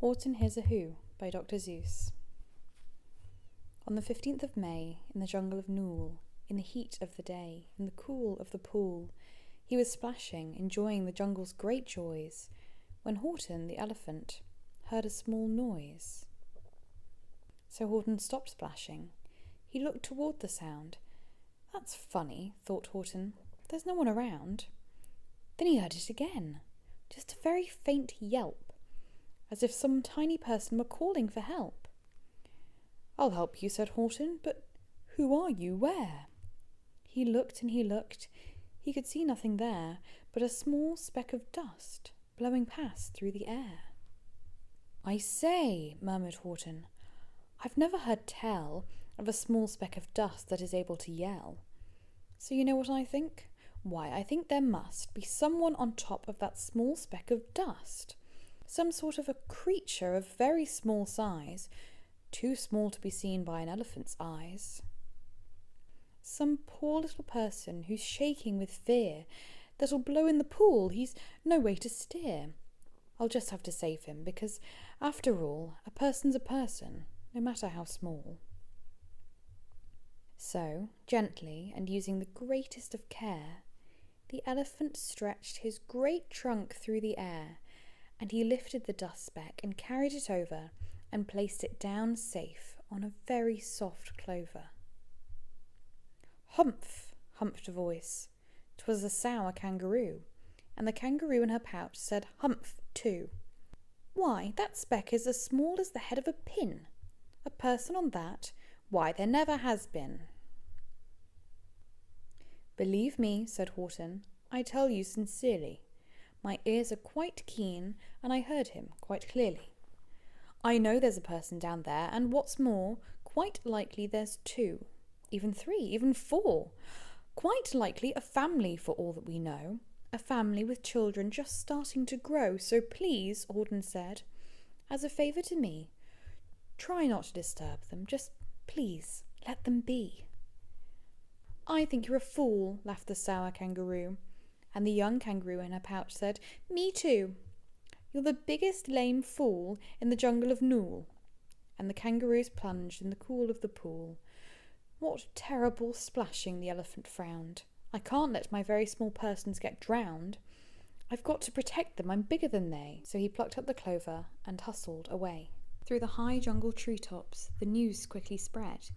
Horton Hears a Who by Dr. Seuss. On the 15th of May, in the jungle of Whoville, in the heat of the day, in the cool of the pool, he was splashing, enjoying the jungle's great joys, when Horton, the elephant, heard a small noise. So Horton stopped splashing. He looked toward the sound. "That's funny," thought Horton. "There's no one around." Then he heard it again, just a very faint yelp, as if some tiny person were calling for help. "I'll help you," said Horton, "but who are you? Where?" He looked and he looked. He could see nothing there but a small speck of dust blowing past through the air. "I say," murmured Horton, "I've never heard tell of a small speck of dust that is able to yell. So you know what I think? Why, I think there must be someone on top of that small speck of dust. Some sort of a creature of very small size, too small to be seen by an elephant's eyes. Some poor little person who's shaking with fear that'll blow in the pool. He's no way to steer. I'll just have to save him, because, after all, a person's a person, no matter how small." So, gently and using the greatest of care, the elephant stretched his great trunk through the air, and he lifted the dust speck and carried it over and placed it down safe on a very soft clover. "Humph!" humphed a voice. 'Twas the sour kangaroo, and the kangaroo in her pouch said humph too. "Why, that speck is as small as the head of a pin. A person on that? Why, there never has been." "Believe me," said Horton, "I tell you sincerely. My ears are quite keen, and I heard him quite clearly. I know there's a person down there, and what's more, quite likely there's two, even three, even four. Quite likely a family for all that we know, a family with children just starting to grow. So please," Horton said, "as a favour to me, try not to disturb them. Just please let them be." "I think you're a fool," laughed the sour kangaroo. And the young kangaroo in her pouch said, "Me too. You're the biggest lame fool in the jungle of Whoville." And the kangaroos plunged in the cool of the pool. What terrible splashing, the elephant frowned. "I can't let my very small persons get drowned. I've got to protect them, I'm bigger than they." So he plucked up the clover and hustled away. Through the high jungle treetops, the news quickly spread.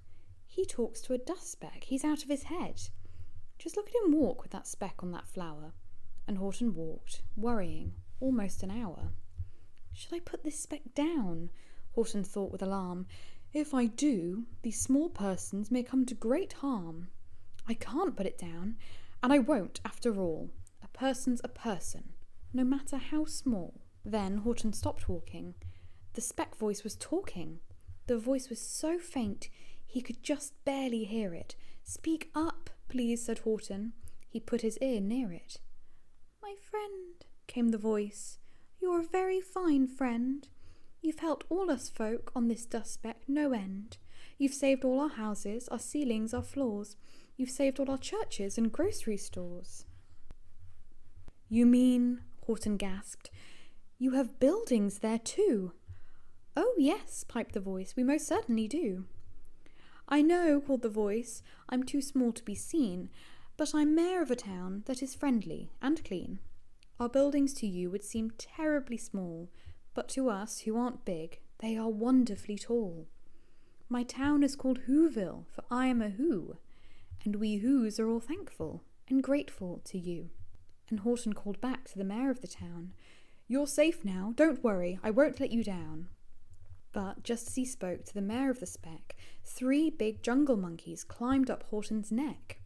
"He talks to a dust speck, he's out of his head. Just look at him walk with that speck on that flower." And Horton walked, worrying, almost an hour. "Should I put this speck down?" Horton thought with alarm. "If I do, these small persons may come to great harm. I can't put it down, and I won't after all. A person's a person, no matter how small." Then Horton stopped walking. The speck voice was talking. The voice was so faint he could just barely hear it. "Speak up, please," said Horton. He put his ear near it. "My friend," came the voice, "you're a very fine friend. You've helped all us folk on this dust speck no end. You've saved all our houses, our ceilings, our floors. You've saved all our churches and grocery stores." "You mean," Horton gasped, "you have buildings there too?" "Oh yes," piped the voice, "we most certainly do." "I know," called the voice, "I'm too small to be seen, but I'm mayor of a town that is friendly and clean. Our buildings to you would seem terribly small, but to us who aren't big, they are wonderfully tall. My town is called Whoville, for I am a Who, and we Whos are all thankful and grateful to you." And Horton called back to the mayor of the town, "You're safe now, don't worry, I won't let you down." But just as he spoke to the mayor of the speck, 3 big jungle monkeys climbed up Horton's neck.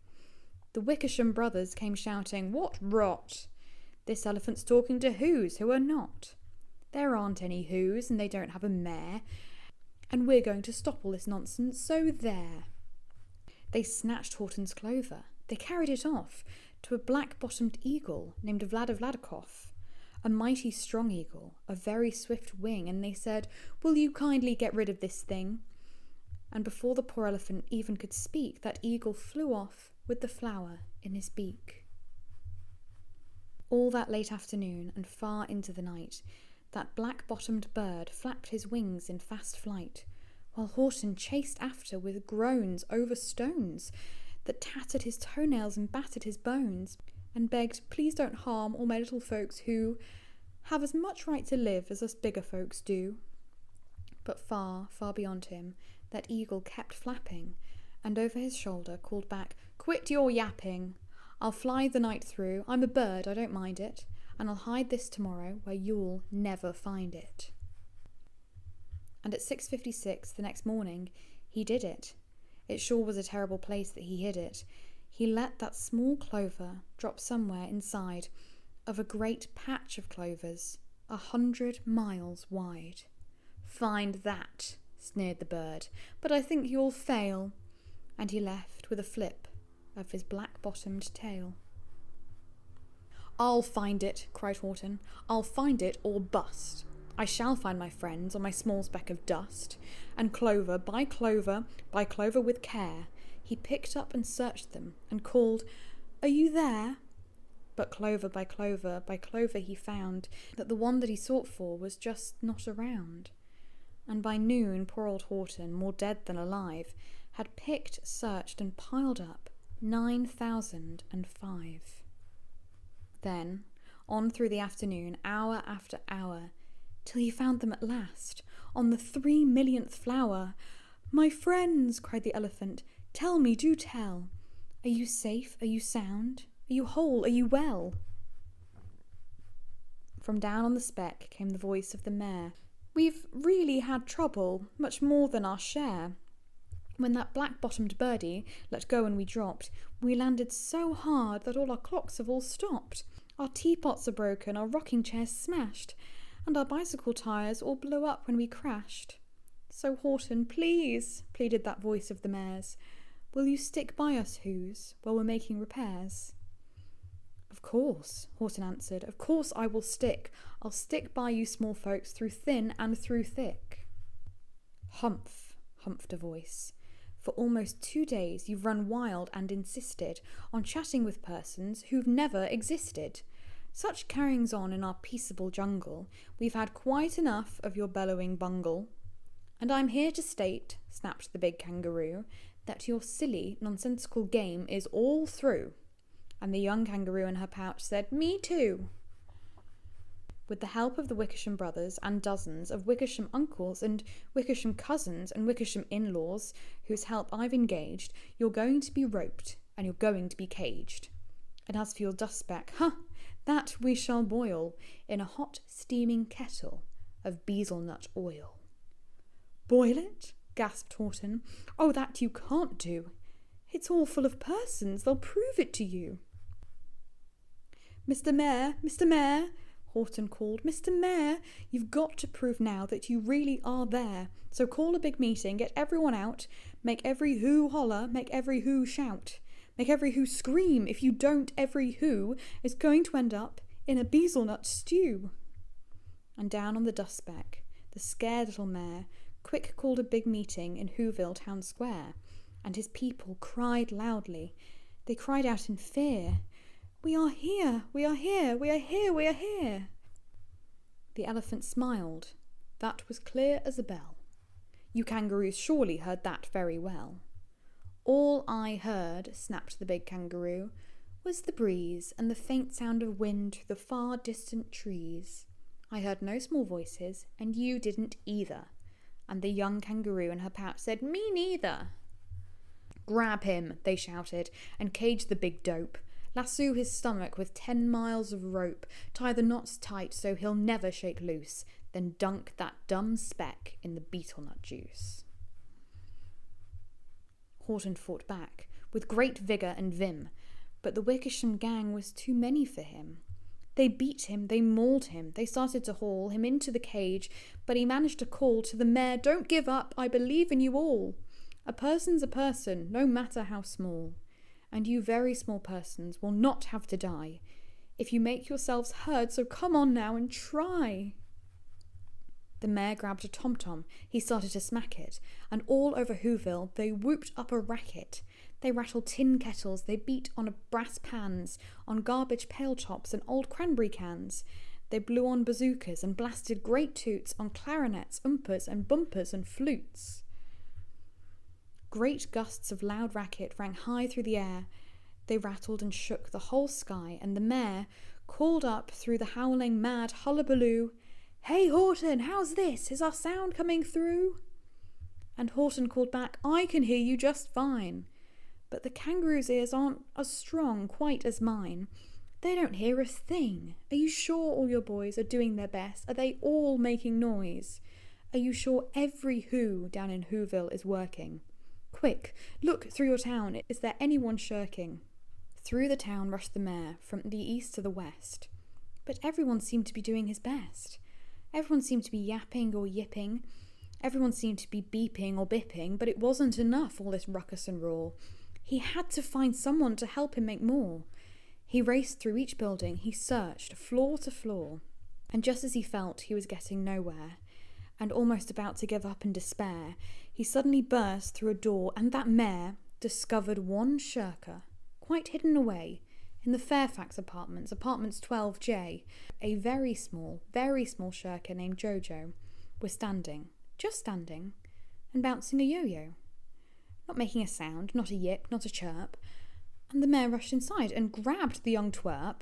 The Wickersham brothers came shouting, "What rot! This elephant's talking to Whos who are not. There aren't any Whos, and they don't have a mayor, and we're going to stop all this nonsense, so there." They snatched Horton's clover. They carried it off to a black-bottomed eagle named Vladikov, a mighty strong eagle, a very swift wing, and they said, "Will you kindly get rid of this thing?" And before the poor elephant even could speak, that eagle flew off with the flower in his beak. All that late afternoon and far into the night, That black-bottomed bird flapped his wings in fast flight, while Horton chased after with groans over stones that tattered his toenails and battered his bones, and begged, "Please don't harm all my little folks who have as much right to live as us bigger folks do." But far, far beyond him, that eagle kept flapping, and over his shoulder called back, "Quit your yapping! I'll fly the night through. I'm a bird, I don't mind it, and I'll hide this tomorrow where you'll never find it." And at 6:56 the next morning, he did it. It sure was a terrible place that he hid it. He let that small clover drop somewhere inside of a great patch of clovers, 100 miles wide. "Find that," sneered the bird, "but I think you'll fail." And he left with a flip of his black-bottomed tail. "I'll find it," cried Horton. "I'll find it or bust. I shall find my friends on my small speck of dust." And clover by clover by clover with care, he picked up and searched them and called, "Are you there?" But clover by clover by clover he found that the one that he sought for was just not around. And by noon poor old Horton, more dead than alive, had picked, searched and piled up 9,005. Then, on through the afternoon, hour after hour, till he found them at last, on the 3,000,000th flower. "My friends," cried the elephant, "tell me, do tell. Are you safe? Are you sound? Are you whole? Are you well?" From down on the speck came the voice of the mare. "We've really had trouble, much more than our share. When that black-bottomed birdie let go and we dropped, we landed so hard that all our clocks have all stopped. Our teapots are broken, our rocking chairs smashed, and our bicycle tyres all blew up when we crashed. So Horton, please," pleaded that voice of the mare's, "will you stick by us Whos while we're making repairs?" "Of course," Horton answered, "of course I will stick. I'll stick by you small folks through thin and through thick." "Humph," humphed a voice. "For almost 2 days you've run wild and insisted on chatting with persons who've never existed. Such carryings on in our peaceable jungle, we've had quite enough of your bellowing bungle. And I'm here to state," snapped the big kangaroo, "that your silly, nonsensical game is all through." And the young kangaroo in her pouch said, "Me too." With the help of the Wickersham brothers and dozens of Wickersham uncles and Wickersham cousins and Wickersham in-laws, whose help I've engaged, you're going to be roped and you're going to be caged. And as for your dust speck, that we shall boil in a hot steaming kettle of beetle-nut oil." "Boil it?" gasped Horton. "Oh, that you can't do. It's all full of persons. They'll prove it to you." "Mr. Mayor, Mr. Mayor," Horton called, "Mr. Mayor, you've got to prove now that you really are there. So call a big meeting, get everyone out, make every who holler, make every who shout, make every who scream. If you don't, every who is going to end up in a beetle-nut stew." And down on the dust speck, the scared little mayor quick called a big meeting in Whoville town square, and his people cried loudly. They cried out in fear, "We are here, we are here, we are here, we are here." The elephant smiled. That was clear as a bell. You kangaroos surely heard that very well. "All I heard," snapped the big kangaroo, "was the breeze and the faint sound of wind through the far distant trees. I heard no small voices, and you didn't either." And the young kangaroo in her pouch said, "Me neither." "Grab him," they shouted, "and cage the big dope. Lasso his stomach with 10 miles of rope. Tie the knots tight so he'll never shake loose. Then dunk that dumb speck in the beetle-nut juice." Horton fought back, with great vigour and vim, but the Wickersham gang was too many for him. They beat him, they mauled him, they started to haul him into the cage, but he managed to call to the mayor, "Don't give up, I believe in you all. A person's a person, no matter how small. And you very small persons will not have to die if you make yourselves heard, so come on now and try." The mayor grabbed a tom-tom, he started to smack it, and all over Whoville they whooped up a racket. They rattled tin kettles, they beat on brass pans, on garbage pail tops and old cranberry cans. They blew on bazookas and blasted great toots on clarinets, umpers and bumpers and flutes. Great gusts of loud racket rang high through the air. They rattled and shook the whole sky, and the mayor called up through the howling mad hullabaloo, "Hey, Horton, how's this? Is our sound coming through?" And Horton called back, "I can hear you just fine. But the kangaroo's ears aren't as strong quite as mine. They don't hear a thing. Are you sure all your boys are doing their best? Are they all making noise? Are you sure every who down in Whoville is working? Quick, look through your town. Is there anyone shirking?" Through the town rushed the mayor, from the east to the west. But everyone seemed to be doing his best. Everyone seemed to be yapping or yipping. Everyone seemed to be beeping or bipping, but it wasn't enough, all this ruckus and roar. He had to find someone to help him make more. He raced through each building. He searched floor to floor. And just as he felt he was getting nowhere, and almost about to give up in despair, he suddenly burst through a door, and that mayor discovered one shirker, quite hidden away, in the Fairfax apartments, apartments 12J. A very small shirker named Jojo was standing, just standing, and bouncing a yo-yo. Not making a sound, not a yip, not a chirp. And the mayor rushed inside and grabbed the young twerp,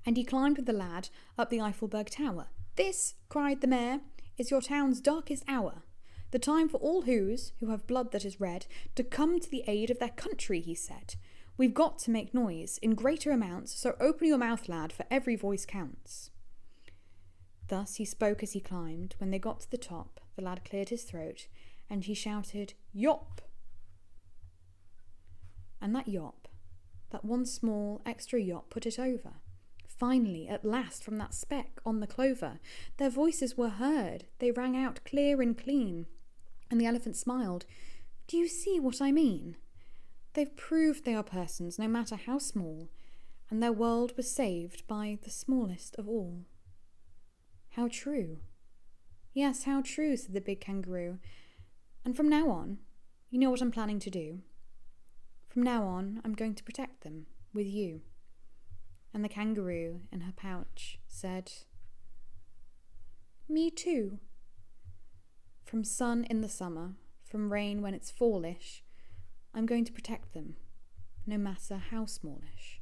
and he climbed with the lad up the Eiffelberg Tower. "This," cried the mayor, "is your town's darkest hour. The time for all who have blood that is red, to come to the aid of their country," he said. "We've got to make noise in greater amounts, so open your mouth, lad, for every voice counts." Thus he spoke as he climbed. When they got to the top, the lad cleared his throat, and he shouted, "Yop!" And that yop, that one small extra yop, put it over. Finally, at last, from that speck on the clover, their voices were heard. They rang out clear and clean. And the elephant smiled. "Do you see what I mean? They've proved they are persons, no matter how small, and their world was saved by the smallest of all." "How true." "Yes, how true," said the big kangaroo. "And from now on, you know what I'm planning to do? From now on, I'm going to protect them with you." And the kangaroo in her pouch said, "Me too. From sun in the summer, from rain when it's fallish, I'm going to protect them, no matter how smallish."